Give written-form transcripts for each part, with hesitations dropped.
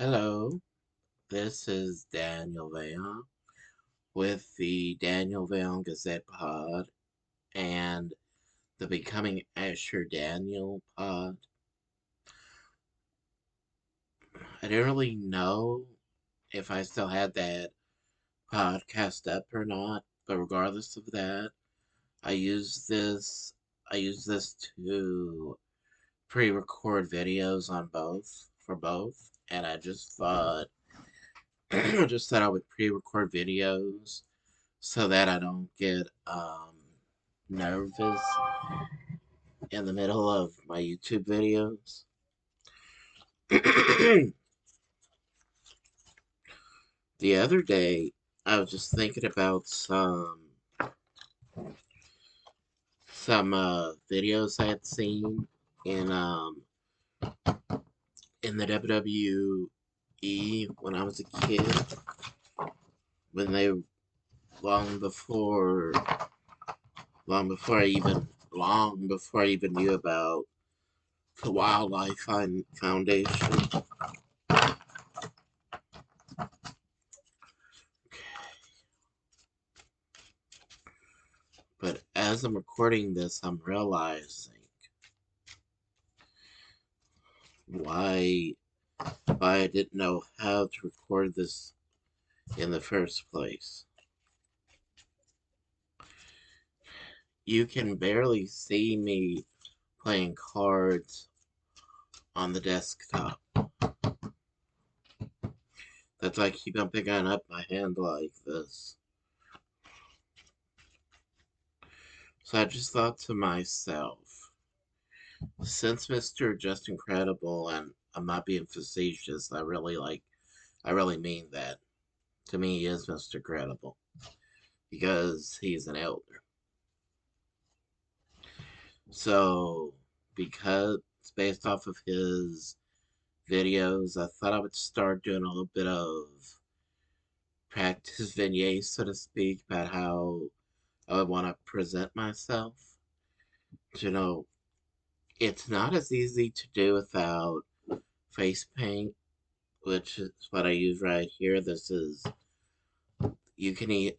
Hello, this is Daniel Vayon with the Daniel Vayon Gazette Pod and the Becoming Asher Daniel Pod. I didn't really know if I still had that podcast up or not, but regardless of that, I use this I use this to pre-record videos on both for both, and I just thought I would pre-record videos so that I don't get nervous in the middle of my YouTube videos. The other day, I was just thinking about some videos I had seen in um in the WWE when I was a kid, when they long before long before I even knew about the Wildlife Foundation. But as I'm recording this, I'm realizing why I didn't know how to record this in the first place. You can barely see me playing cards on the desktop. That's why I keep on picking up my hand like this. So I just thought to myself, since Mr. Just Incredible, and I'm not being facetious, I really mean that. To me, he is Mr. Credible because he's an elder. So, because it's based off of his videos, I thought I would start doing a little bit of practice vignettes, so to speak, about how I would want to present myself. You know, it's not as easy to do without face paint, which is what I use right here. I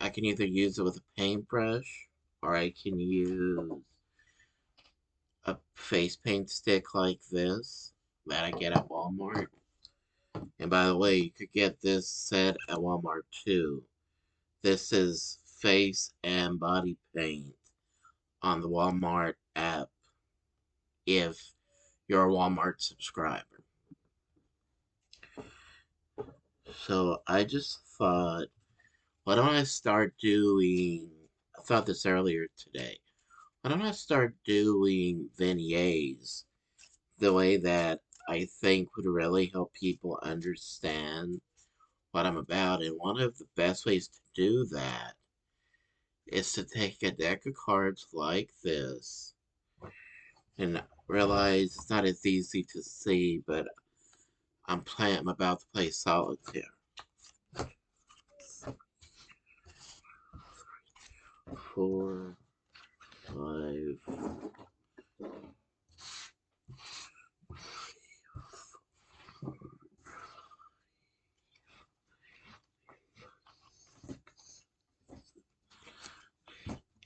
can either use it with a paintbrush or I can use a face paint stick like this that I get at Walmart. And by the way, you could get this set at Walmart too. This is face and body paint on the Walmart app if you're a Walmart subscriber. So I just thought, why don't I start doing, I thought this earlier today, why don't I start doing vignettes the way that I think would really help people understand what I'm about. And one of the best ways to do that is to take a deck of cards like this and realize it's not as easy to see, but I'm about to play solitaire. 4, 5.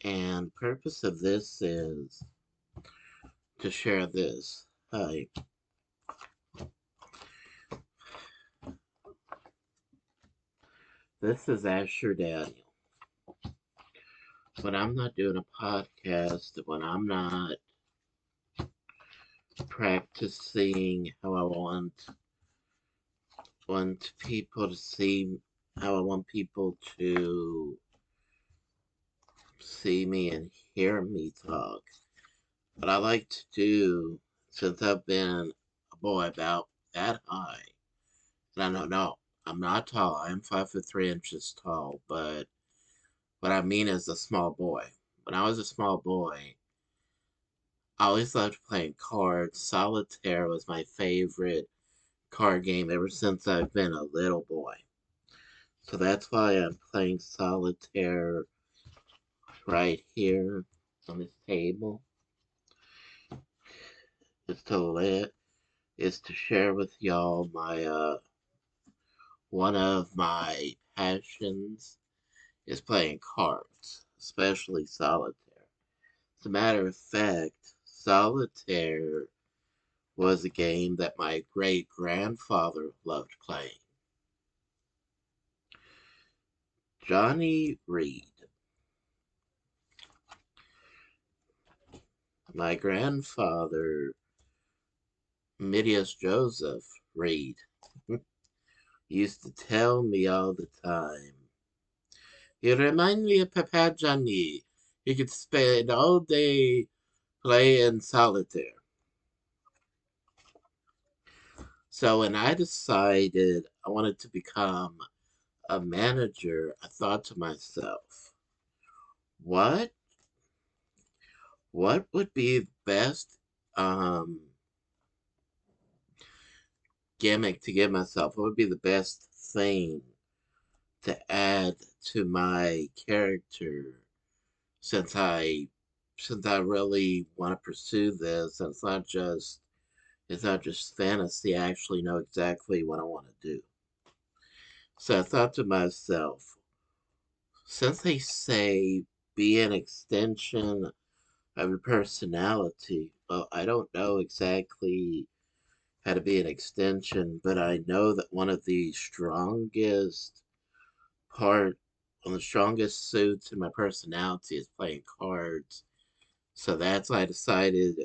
And purpose of this is to share this. Hi. This is Asher Daniel. When I'm not doing a podcast, when I'm not practicing how I want people to see, how I want people to see me and hear me talk. What I like to do, since I've been a boy about that high, and I don't know, I'm not tall. I'm 5 foot 3 inches tall, but what I mean is a small boy. When I was a small boy, I always loved playing cards. Solitaire was my favorite card game ever since I've been a little boy. So that's why I'm playing solitaire right here on this table. Is to share with y'all one of my passions is playing cards, especially solitaire. As a matter of fact, solitaire was a game that my great grandfather loved playing. Johnny Reed. My grandfather, Midias Joseph Reed, used to tell me all the time, "You remind me of Papa Johnny. He could spend all day playing solitaire." So when I decided I wanted to become a manager, I thought to myself, what what would be the best um, gimmick to give myself? What would be the best thing to add to my character since I really want to pursue this, and it's not just fantasy. I actually know exactly what I want to do. So I thought to myself, since they say be an extension of your personality, well, I don't know exactly how to be an extension, but I know that part, one of the strongest suits in my personality is playing cards. So that's why I decided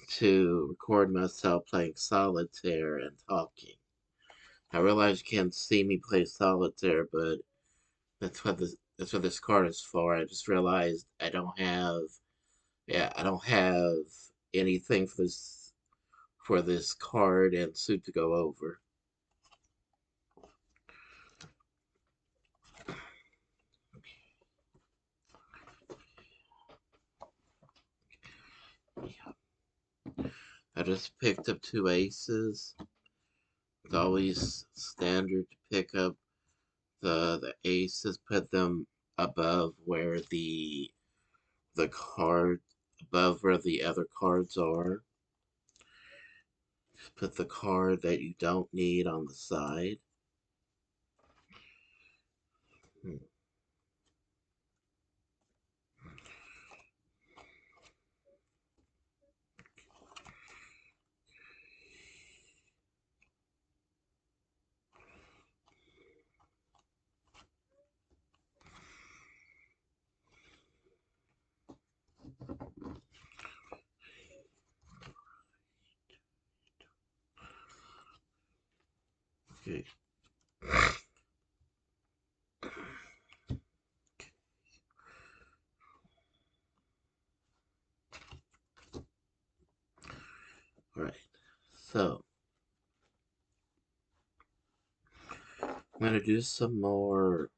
to record myself playing solitaire and talking. I realize you can't see me play solitaire, but that's what this card is for. I just realized I don't have anything for this card and suit to go over. I just picked up two aces. It's always standard to pick up the aces, put them above where the card above where the other cards are. Just put the card that you don't need on the side. Hmm. Okay. All right. So I'm gonna do some more.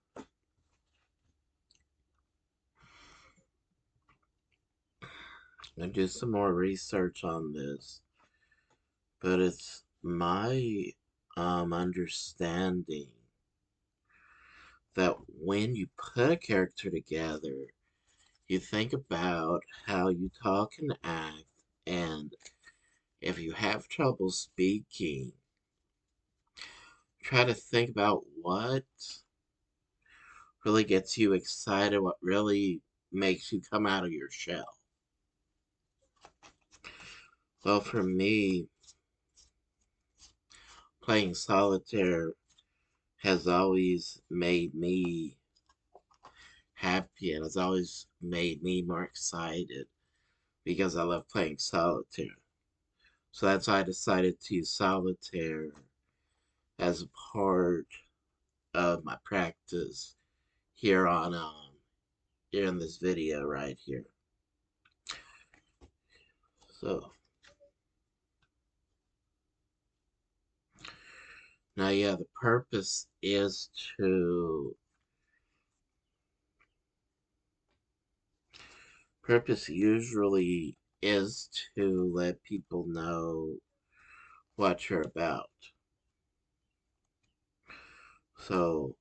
I'm gonna do some more research on this, but it's my understanding that when you put a character together, you think about how you talk and act, and if you have trouble speaking, try to think about what really gets you excited, what really makes you come out of your shell. Well, for me, playing solitaire has always made me happy and has always made me more excited because I love playing solitaire. So that's why I decided to use solitaire as a part of my practice here on here in this video right here. So now, yeah, the purpose usually is to let people know what you're about. So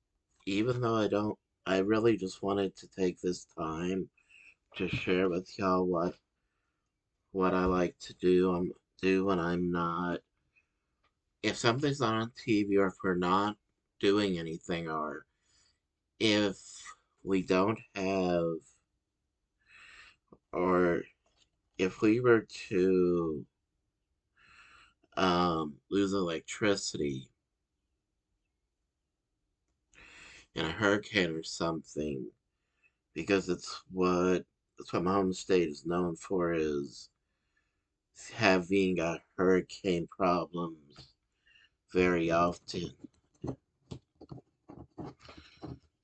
even though I really just wanted to take this time to share with y'all what I like to do when I'm not, if something's not on TV or if we're not doing anything, or if we don't have, or if we were to lose electricity in a hurricane or something, because that's what my home state is known for, is having hurricane problems very often.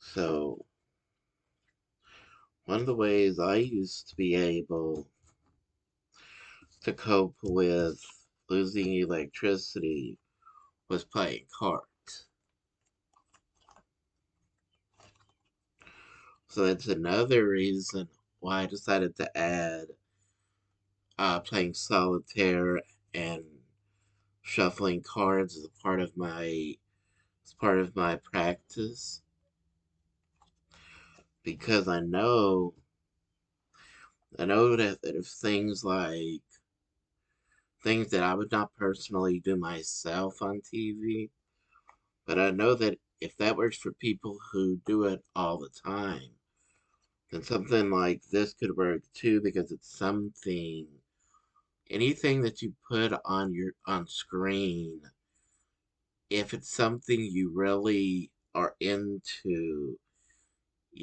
So one of the ways I used to be able to cope with losing electricity was playing cards. So that's another reason why I decided to add playing solitaire and shuffling cards as part of my practice, because I know that if things that I would not personally do myself on TV, but I know that if that works for people who do it all the time, then something like this could work too, because it's anything that you put on screen, if it's something you really are into,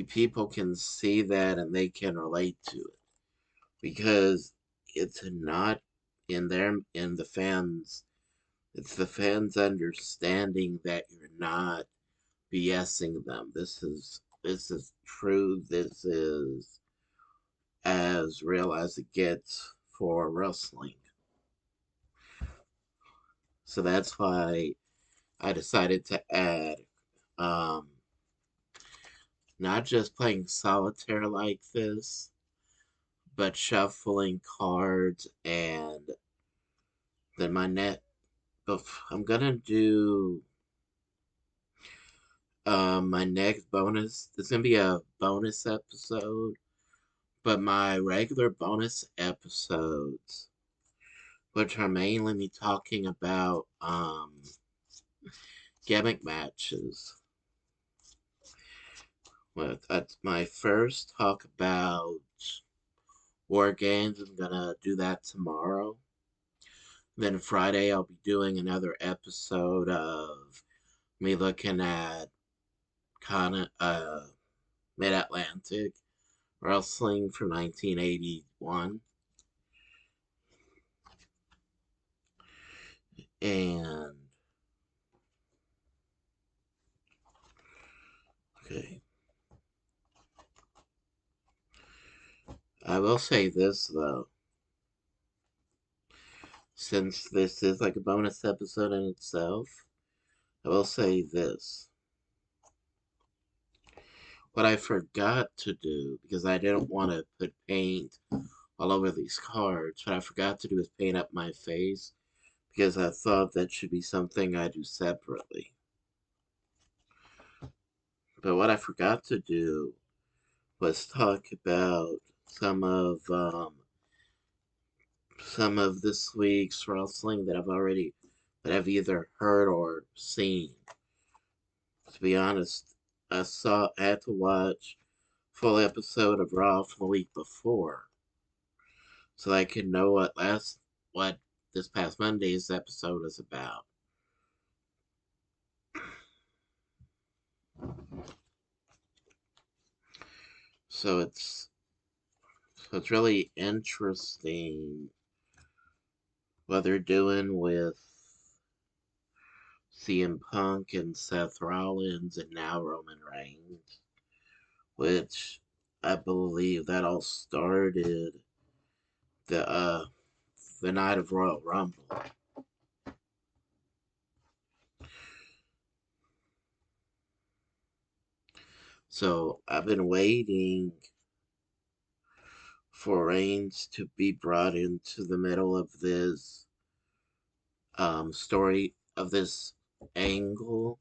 people can see that and they can relate to it, because it's not in the fans. It's the fans understanding that you're not BSing them. This is true. This is as real as it gets for wrestling. So that's why I decided to add um, not just playing solitaire like this, but shuffling cards, and then I'm gonna do my next bonus. It's gonna be a bonus episode, but my regular bonus episodes, which are mainly me talking about gimmick matches. That's my first talk about War Games. I'm gonna do that tomorrow. Then Friday, I'll be doing another episode of me looking at Mid Atlantic Wrestling from 1981. And, okay. I will say this, though. Since this is like a bonus episode in itself, I will say this. What I forgot to do, because I didn't want to put paint all over these cards, what I forgot to do is paint up my face, because I thought that should be something I do separately. But what I forgot to do was talk about some of this week's wrestling that I've either heard or seen. To be honest, I had to watch full episode of Raw from the week before, so I could know what this past Monday's episode is about. So it's really interesting what they're doing with CM Punk and Seth Rollins and now Roman Reigns, which I believe that all started the uh the night of Royal Rumble. So I've been waiting for Reigns to be brought into the middle of this story, of this angle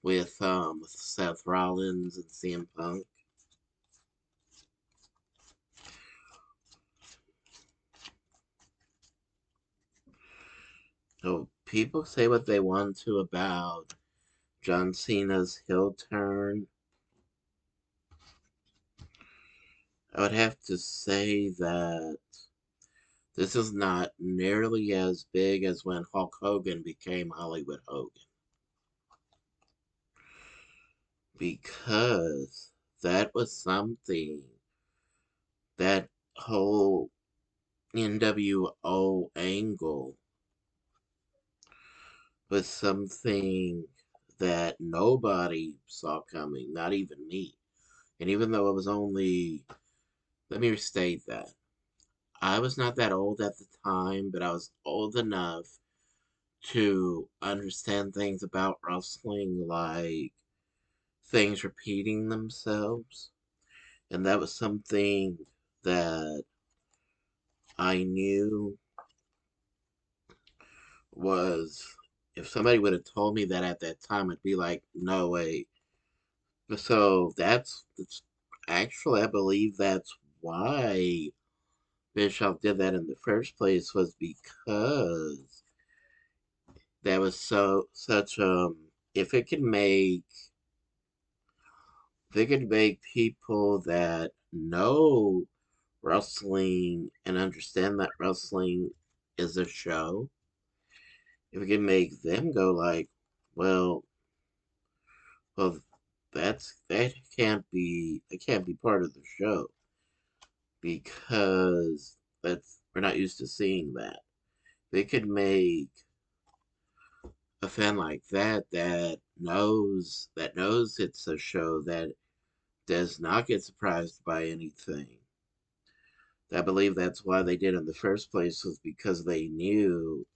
with Seth Rollins and CM Punk. So people say what they want to about John Cena's heel turn, I would have to say that this is not nearly as big as when Hulk Hogan became Hollywood Hogan. Because that was something, that whole NWO angle was something that nobody saw coming, not even me. And even though it was only, let me restate that. I was not that old at the time, but I was old enough to understand things about wrestling, like things repeating themselves. And that was something that I knew was, if somebody would have told me that at that time, I'd be like, no way. So that's actually, I believe that's why Bischoff did that in the first place, was because that was such if it could make, people that know wrestling and understand that wrestling is a show, if it can make them go like, well, well, that can't be part of the show, because that's, we're not used to seeing that. They could make a fan like that, that knows it's a show, that does not get surprised by anything. I believe that's why they did in the first place, was because they knew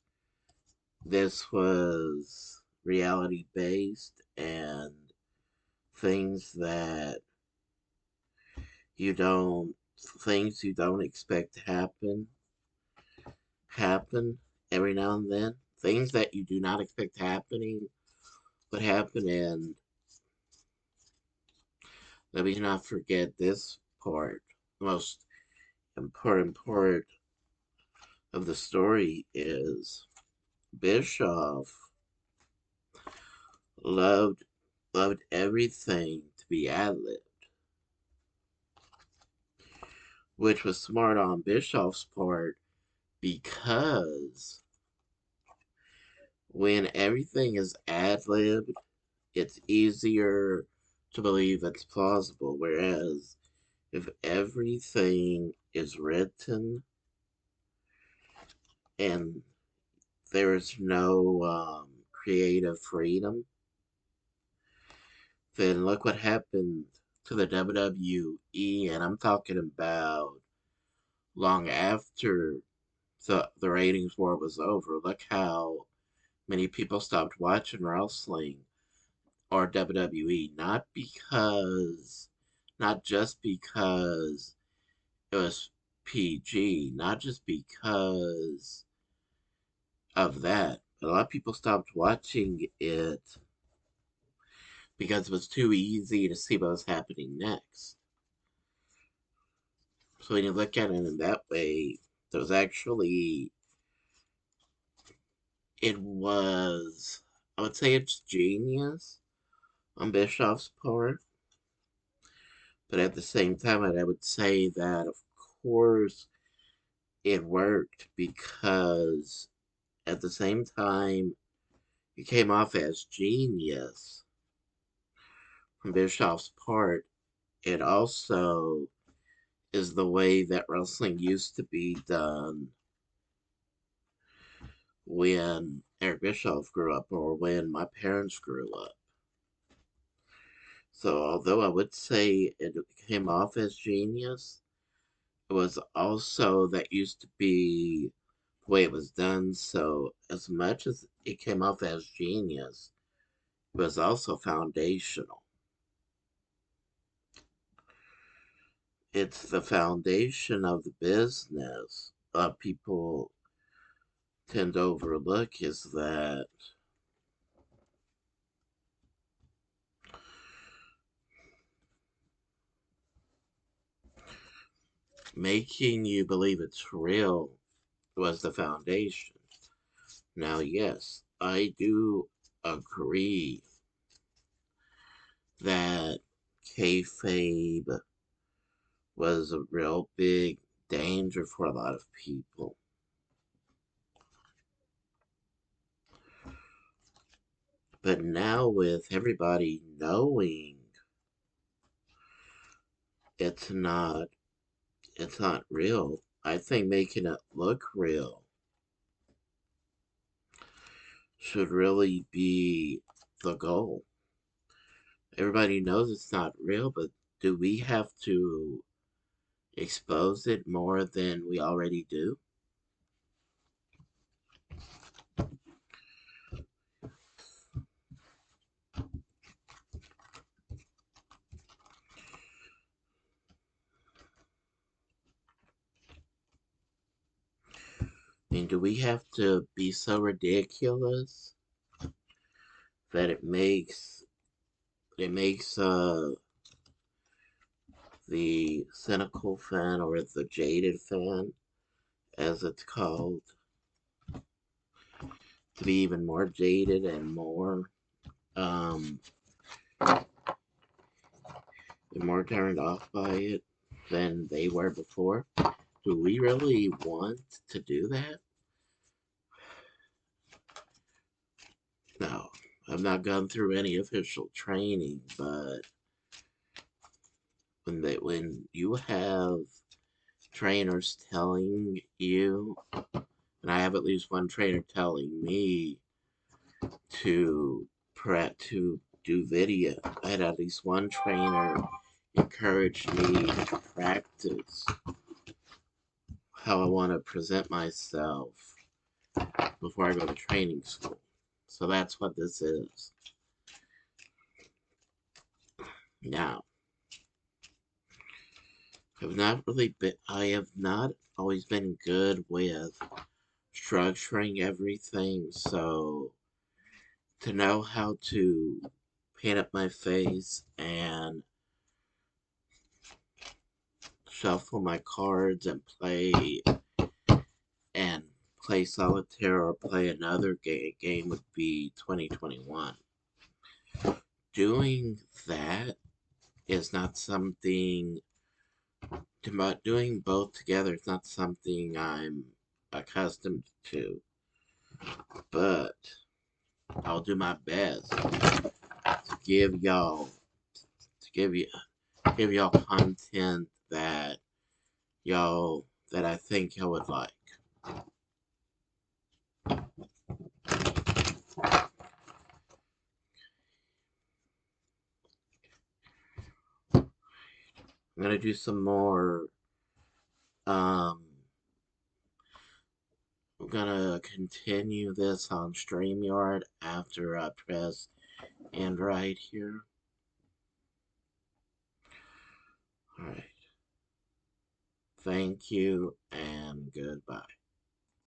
this was reality based, and things that you don't things you don't expect to happen every now and then. Things that you do not expect happening would happen. And let me not forget this part. The most important part of the story is Bischoff loved everything to be ad-lib, which was smart on Bischoff's part, because when everything is ad-libbed, it's easier to believe it's plausible. Whereas if everything is written and there is no creative freedom, then look what happened to the WWE. And I'm talking about long after the ratings war was over. Look how many people stopped watching wrestling or WWE, not just because it was PG, not just because of that. A lot of people stopped watching it because it was too easy to see what was happening next. So when you look at it in that way, there was actually, I would say it's genius on Bischoff's part, but at the same time, I would say that, of course, it worked, because at the same time, it came off as genius from Bischoff's part. It also is the way that wrestling used to be done when Eric Bischoff grew up, or when my parents grew up. So, although I would say it came off as genius, it was also, that used to be the way it was done. So, as much as it came off as genius, it was also foundational. It's the foundation of the business. People tend to overlook, is that making you believe it's real was the foundation. Now, yes, I do agree that kayfabe was a real big danger for a lot of people. But now with everybody knowing it's not it's not real, I think making it look real should really be the goal. Everybody knows it's not real, but do we have to expose it more than we already do? I mean, do we have to be so ridiculous that it makes the cynical fan, or the jaded fan, as it's called, to be even more jaded and um more turned off by it than they were before? Do we really want to do that? No. I've not gone through any official training, but when you have trainers telling you, and I have at least one trainer telling me to to do video. I had at least one trainer encourage me to practice how I want to present myself before I go to training school. So that's what this is. Now, I have not always been good with structuring everything, so to know how to paint up my face and shuffle my cards and play solitaire or play another game would be 2021. Doing that is not something doing both together is not something I'm accustomed to, but I'll do my best to give y'all to give y'all content that I think y'all would like. I'm gonna do some more. Um, I'm gonna continue this on StreamYard after I press end right here. Alright. Thank you and goodbye.